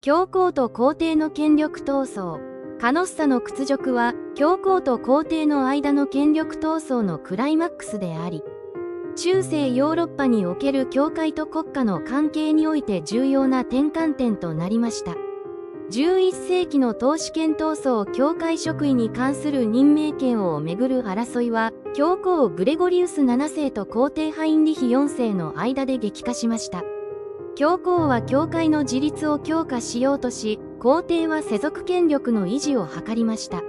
教皇と皇帝の権力闘争。カノッサの屈辱は、教皇と皇帝の間の権力闘争のクライマックスであり、中世ヨーロッパにおける教会と国家の関係において重要な転換点となりました。11世紀の統治権闘争、教会職位に関する任命権をめぐる争いは、教皇グレゴリウス7世と皇帝ハインリヒ4世の間で激化しました。教皇は教会の自立を強化しようとし、皇帝は世俗権力の維持を図りました。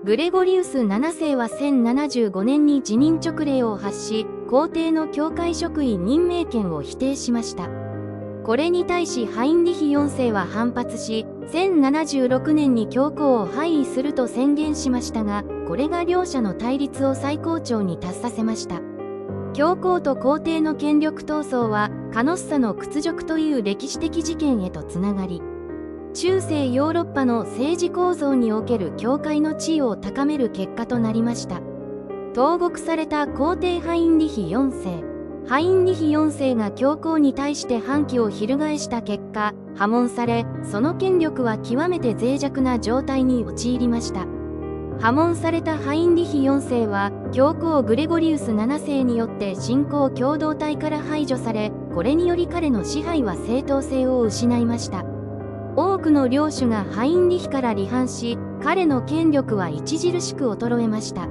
グレゴリウス7世は1075年に辞任勅令を発し、皇帝の教会職位任命権を否定しました。これに対しハインリヒ4世は反発し、1076年に教皇を廃位すると宣言しましたが、これが両者の対立を最高潮に達させました。教皇と皇帝の権力闘争は、カノッサの屈辱という歴史的事件へとつながり、中世ヨーロッパの政治構造における教会の地位を高める結果となりました。投獄された皇帝ハインリヒ4世。ハインリヒ4世が教皇に対して反旗を翻した結果、破門され、その権力は極めて脆弱な状態に陥りました。破門されたハインリヒ4世は、教皇グレゴリウス7世によって信仰共同体から排除され、これにより彼の支配は正当性を失いました。多くの領主がハインリヒから離反し、彼の権力は著しく衰えました。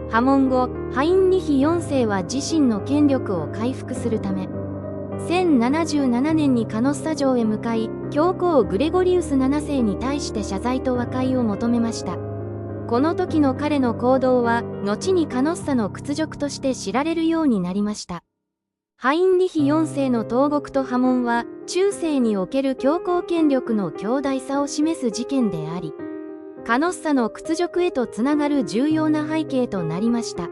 破門後、ハインリヒ4世は自身の権力を回復するため、1077年にカノッサ城へ向かい、教皇グレゴリウス7世に対して謝罪と和解を求めました。この時の彼の行動は、後にカノッサの屈辱として知られるようになりました。ハインリヒ4世の投獄と破門は、中世における教皇権力の強大さを示す事件であり、カノッサの屈辱へとつながる重要な背景となりました。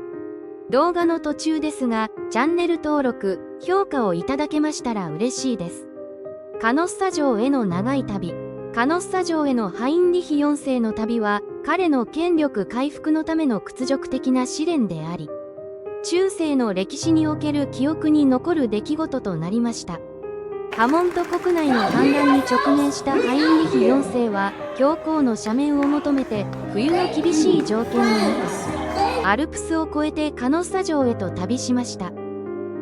動画の途中ですが、チャンネル登録、評価をいただけましたら嬉しいです。カノッサ城への長い旅。カノッサ城へのハインリヒ4世の旅は、彼の権力回復のための屈辱的な試練であり、中世の歴史における記憶に残る出来事となりました。破門と国内の反乱に直面したハインリヒ4世は、教皇の赦免を求めて、冬の厳しい条件の中、アルプスを越えてカノッサ城へと旅しました。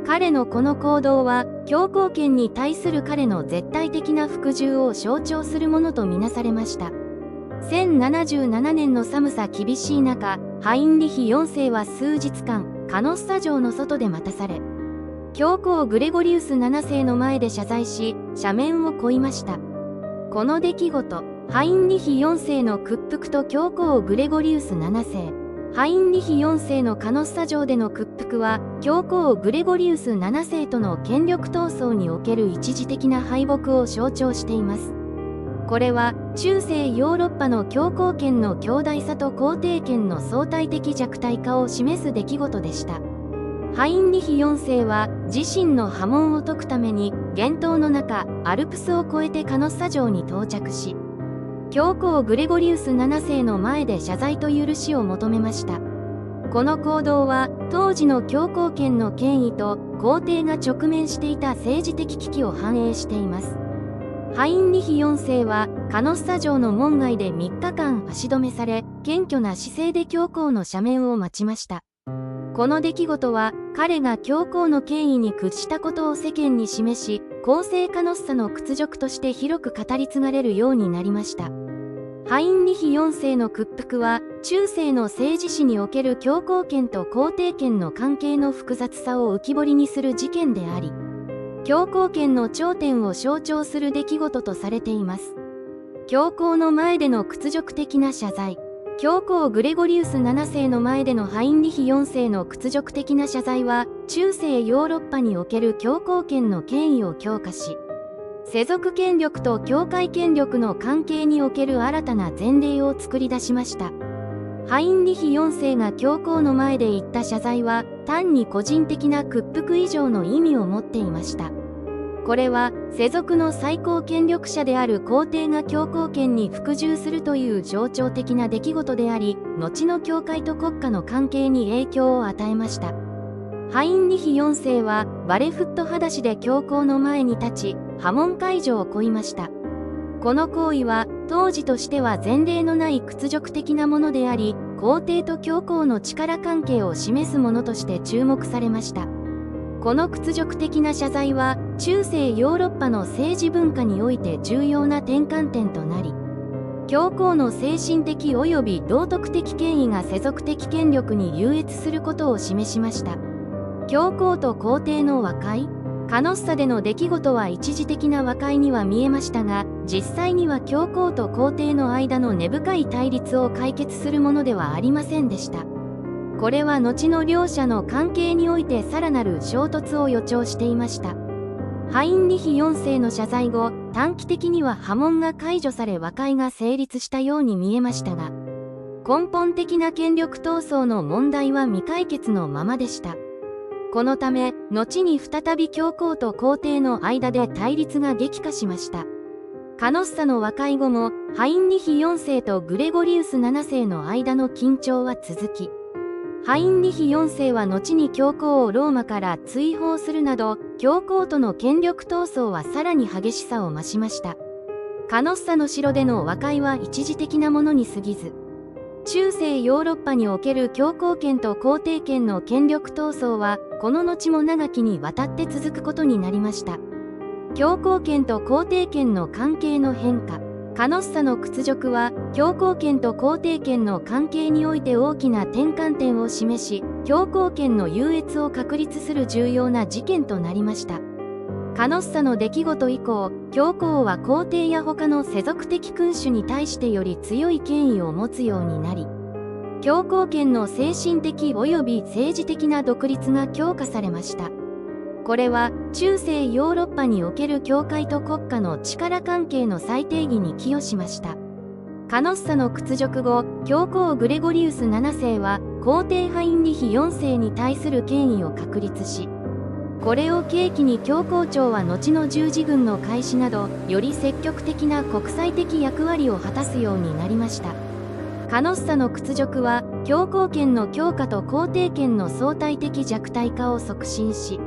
彼のこの行動は、教皇権に対する彼の絶対的な服従を象徴するものとみなされました。1077年の寒さ厳しい中、ハインリヒ4世は数日間、カノッサ城の外で待たされ、教皇グレゴリウス7世の前で謝罪し、赦免を請いました。この出来事、ハインリヒ4世の屈服と教皇グレゴリウス7世、ハインリヒ4世のカノッサ城での屈服は、教皇グレゴリウス7世との権力闘争における一時的な敗北を象徴しています。これは、中世ヨーロッパの教皇権の強大さと皇帝権の相対的弱体化を示す出来事でした。ハインリヒ4世は、自身の破門を解くために、厳冬の中、アルプスを越えてカノッサ城に到着し、教皇グレゴリウス7世の前で謝罪と許しを求めました。この行動は、当時の教皇権の権威と皇帝が直面していた政治的危機を反映しています。ハインリヒ4世は、カノッサ城の門外で3日間足止めされ、謙虚な姿勢で教皇の赦免を待ちました。この出来事は、彼が教皇の権威に屈したことを世間に示し、公正カノッサの屈辱として広く語り継がれるようになりました。ハインリヒ4世の屈服は、中世の政治史における教皇権と皇帝権の関係の複雑さを浮き彫りにする事件であり、教皇権の頂点を象徴する出来事とされています。教皇の前での屈辱的な謝罪。教皇グレゴリウス7世の前でのハインリヒ4世の屈辱的な謝罪は、中世ヨーロッパにおける教皇権の権威を強化し、世俗権力と教会権力の関係における新たな前例を作り出しました。ハインリヒ4世が教皇の前で言った謝罪は、単に個人的な屈服以上の意味を持っていました。これは、世俗の最高権力者である皇帝が教皇権に服従するという象徴的な出来事であり、後の教会と国家の関係に影響を与えました。ハインリヒ4世は、バレフット裸足で教皇の前に立ち、破門解除を請いました。この行為は当時としては前例のない屈辱的なものであり、皇帝と教皇の力関係を示すものとして注目されました。この屈辱的な謝罪は中世ヨーロッパの政治文化において重要な転換点となり、教皇の精神的及び道徳的権威が世俗的権力に優越することを示しました。教皇と皇帝の和解？カノッサでの出来事は一時的な和解には見えましたが、実際には教皇と皇帝の間の根深い対立を解決するものではありませんでした。これは後の両者の関係においてさらなる衝突を予兆していました。ハインリヒ4世の謝罪後、短期的には破門が解除され和解が成立したように見えましたが、根本的な権力闘争の問題は未解決のままでした。このため、後に再び教皇と皇帝の間で対立が激化しました。カノッサの和解後も、ハインリヒ4世とグレゴリウス7世の間の緊張は続き、ハインリヒ4世は後に教皇をローマから追放するなど、教皇との権力闘争はさらに激しさを増しました。カノッサの城での和解は一時的なものに過ぎず、中世ヨーロッパにおける教皇権と皇帝権の権力闘争は、この後も長きにわたって続くことになりました。教皇権と皇帝権の関係の変化。カノッサの屈辱は、教皇権と皇帝権の関係において大きな転換点を示し、教皇権の優越を確立する重要な事件となりました。カノッサの出来事以降、教皇は皇帝や他の世俗的君主に対してより強い権威を持つようになり、教皇権の精神的及び政治的な独立が強化されました。これは中世ヨーロッパにおける教会と国家の力関係の再定義に寄与しました。カノッサの屈辱後、教皇グレゴリウス7世は皇帝ハインリヒ4世に対する権威を確立し、これを契機に教皇庁は後の十字軍の開始など、より積極的な国際的役割を果たすようになりました。カノッサの屈辱は、教皇権の強化と皇帝権の相対的弱体化を促進し、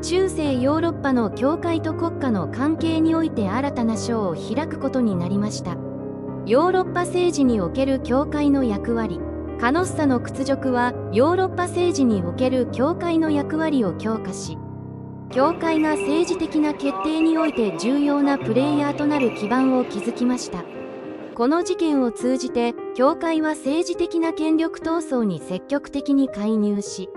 中世ヨーロッパの教会と国家の関係において新たな章を開くことになりました。ヨーロッパ政治における教会の役割。カノッサの屈辱は、ヨーロッパ政治における教会の役割を強化し、教会が政治的な決定において重要なプレイヤーとなる基盤を築きました。この事件を通じて、教会は政治的な権力闘争に積極的に介入し、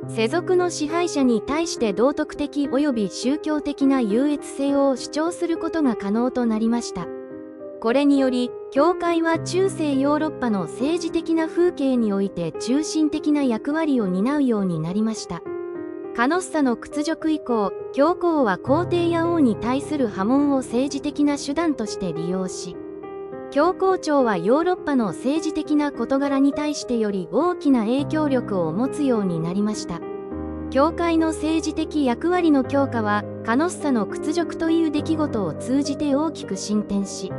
世俗の支配者に対して道徳的及び宗教的な優越性を主張することが可能となりました。これにより、教会は中世ヨーロッパの政治的な風景において中心的な役割を担うようになりました。カノッサの屈辱以降、教皇は皇帝や王に対する破門を政治的な手段として利用し、教皇庁はヨーロッパの政治的な事柄に対してより大きな影響力を持つようになりました。教会の政治的役割の強化は、カノッサの屈辱という出来事を通じて大きく進展し、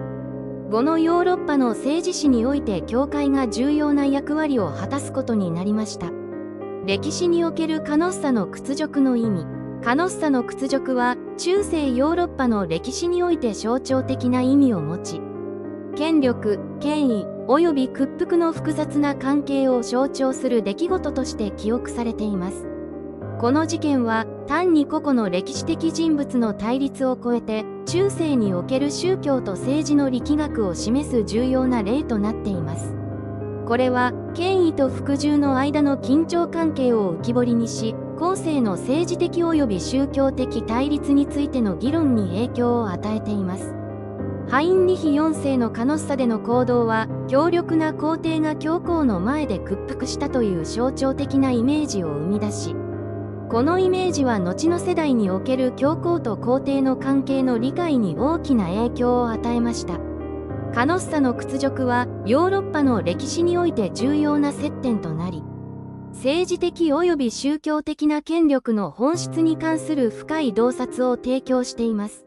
後のヨーロッパの政治史において教会が重要な役割を果たすことになりました。歴史におけるカノッサの屈辱の意味。カノッサの屈辱は、中世ヨーロッパの歴史において象徴的な意味を持ち、権力、権威、及び屈服の複雑な関係を象徴する出来事として記憶されています。この事件は、単に個々の歴史的人物の対立を超えて、中世における宗教と政治の力学を示す重要な例となっています。これは、権威と服従の間の緊張関係を浮き彫りにし、後世の政治的及び宗教的対立についての議論に影響を与えています。ハインリヒ4世のカノッサでの行動は、強力な皇帝が教皇の前で屈服したという象徴的なイメージを生み出し、このイメージは後の世代における教皇と皇帝の関係の理解に大きな影響を与えました。カノッサの屈辱はヨーロッパの歴史において重要な接点となり、政治的及び宗教的な権力の本質に関する深い洞察を提供しています。